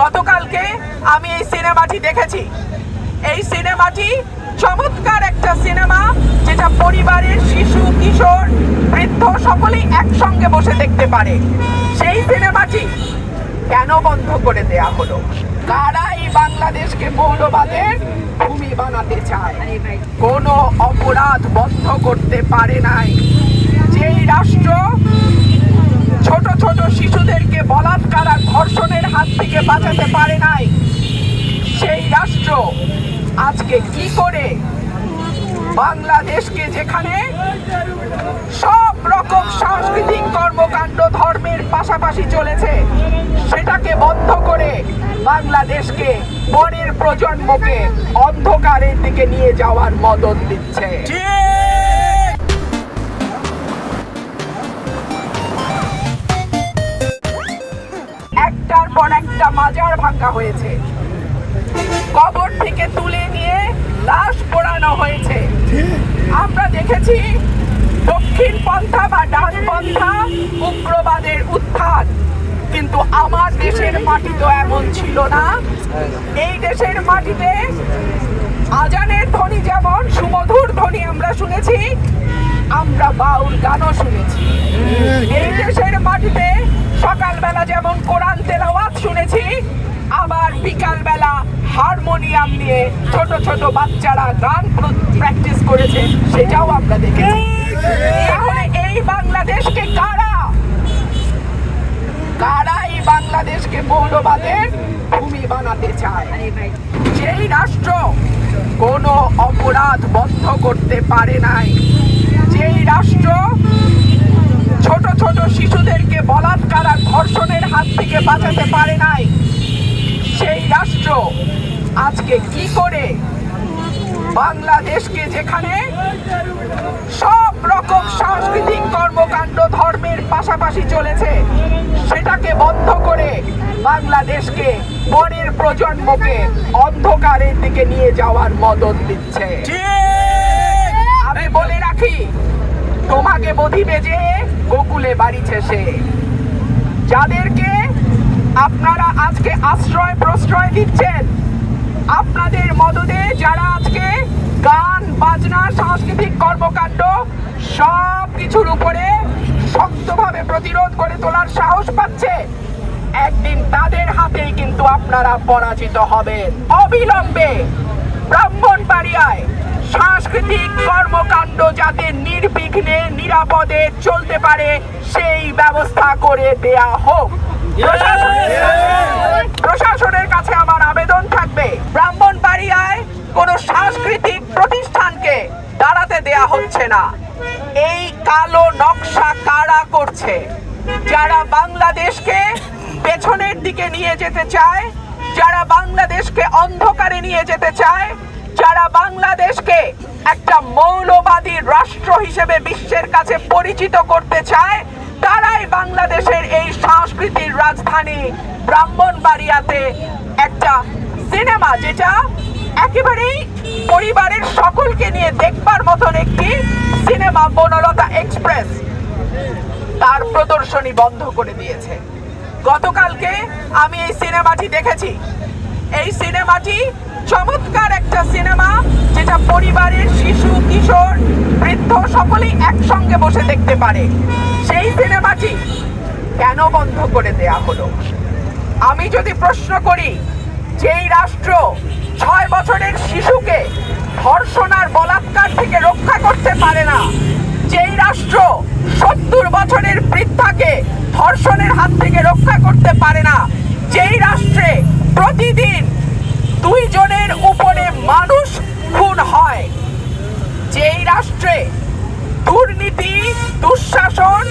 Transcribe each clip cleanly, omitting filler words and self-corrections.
গতকালকে আমি এই সিনেমাটি দেখেছি। এই সিনেমাটি চমৎকার একটা সিনেমা, যেটা পরিবারের শিশু, কিশোর, বৃদ্ধ সকলেই একসঙ্গে বসে দেখতে পারে। সেই সিনেমাটি কেন বন্ধ করে দেয়া হলো? কারা এই বাংলাদেশকে মৌলবাদের ভূমি বানাতে চায়? কোনো অপরাধ বন্ধ করতে পারে নাই। যেই রাষ্ট্র ছোট ছোট শিশুদেরকে বলাৎকার আর ধর্ষণের হাত থেকে বাঁচাতে পারে নাই, সেই রাষ্ট্র আজকে কি করে বাংলাদেশকে, যেখানে সব রকম সাংস্কৃতিক কর্মকাণ্ড ধর্মের পাশাপাশি চলেছে, সেটাকে বন্ধ করে বাংলাদেশকে, পরের প্রজন্মকে অন্ধকারের দিকে নিয়ে যাওয়ার মদত দিচ্ছে। একটার পর একটা মাজার ভাঙা হয়েছে, কবর থেকে তুলে নিয়ে লাশ পোড়ানো হয়েছে। আমরা দেখেছি দক্ষিণ পন্থা বা ডান পন্থা উগ্রবাদের উত্থান, কিন্তু আমার দেশের মাটি তো এমন ছিল না। এই দেশের মাটিতে আজানের ধ্বনি যেমন সুমধুর ধ্বনি আমরা শুনেছি, আমরা বাউল গানও শুনেছি। এই দেশের মাটিতে সকালবেলা যেমন কোরআন তেলাওয়াত শুনেছি, আবার বিকালবেলা হারমোনিয়াম নিয়ে ছোট ছোট বাচ্চারা গান প্র্যাকটিস করেছে, সেটাও আমরা দেখেছি। তাহলে এই বাংলাদেশকে কারা এই বাংলাদেশকে মৌলবাদের ভূমি বানাতে চায়? যেই রাষ্ট্র কোনো অপরাধ বন্ধ করতে পারে নাই, যেই রাষ্ট্র ছোট ছোট শিশুদেরকে বলাৎকার আর ধর্ষণের হাত থেকে বাঁচাতে পারে নাই, সেই রাষ্ট্র আজকে কি করে বাংলাদেশকে, যেখানে সব রকম সাংস্কৃতিক কর্মকাণ্ড ধর্মের পাশাপাশি চলেছে, সেটাকে বন্ধ করে বাংলাদেশকে, পরের প্রজন্মকে অন্ধকারের দিকে নিয়ে যাওয়ার মদত দিচ্ছে। আমি বলে রাখি, তোমাকে বধিবে যে গোকুলে বাড়িছে সে। যাদেরকে আপনারা আজকে আশ্রয় প্রশ্রয় দিচ্ছেন, আপনাদের মদদে যারা আজকে গান বাজনা সাংস্কৃতিক কর্মকাণ্ড সব কিছুর উপরে শক্তভাবে প্রতিরোধ করে তোলার সাহস পাচ্ছে, একদিন তাদের হাতেই কিন্তু আপনারা পরাজিত হবেন। অবিলম্বে ব্রাহ্মণবাড়িয়ায় সাংস্কৃতিক কর্মকাণ্ড যাতে নির্বিঘ্নে নিরাপদে চলতে পারে, সেই ব্যবস্থা করে দেয়া হোক। প্রশাসনের কাছে আমার আবেদন থাকবে, ব্রাহ্মণবাড়িয়ায় কোনো সাংস্কৃতিক প্রতিষ্ঠানকে দাঁড়াতে দেয়া হচ্ছে না। এই কালো নকশা কারা করছে? যারা বাংলাদেশকে পেছনের দিকে নিয়ে যেতে চায়, যারা বাংলাদেশকে অন্ধকারে নিয়ে যেতে চায়, যারা বাংলাদেশকে একটা মৌলবাদী রাষ্ট্র হিসেবে বিশ্বের কাছে পরিচিত করতে চায়, তারাই বাংলাদেশের এই সংস্কৃতির রাজধানী ব্রাহ্মণবাড়িয়াতে একটা সিনেমা, যেটা একেবারেই পরিবারের সকলকে নিয়ে দেখবার মতন একটি সিনেমা, বনলতা এক্সপ্রেস, তার প্রদর্শনী বন্ধ করে দিয়েছে। গতকালকে আমি এই সিনেমাটি দেখেছি। এই সিনেমাটি চমৎকার একটা সিনেমা, যেটা পরিবারের শিশু, কিশোর, বৃদ্ধ সকলেই একসঙ্গে বসে দেখতে পারে। সেই সিনেমাটি কেন বন্ধ করে দেয়া হলো? আমি যদি প্রশ্ন করি, যেই রাষ্ট্র 6 বছরের শিশুকে ধর্ষণ আর বলাৎকার থেকে রক্ষা করতে পারে না, যেই রাষ্ট্র 70 বছরের বৃদ্ধাকে ধর্ষণের হাত থেকে রক্ষা করতে পারে না, যেই রাষ্ট্রে প্রতিদিন 2 জনের উপরে মানুষ খুন হয়, যেই রাষ্ট্রে দুর্নীতি, দুঃশাসন,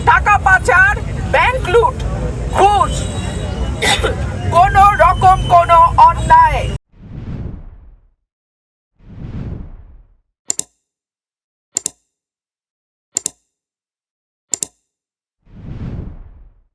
টাকা পাচার, ব্যাংক লুট, ঘুষ, কোন রকম কোন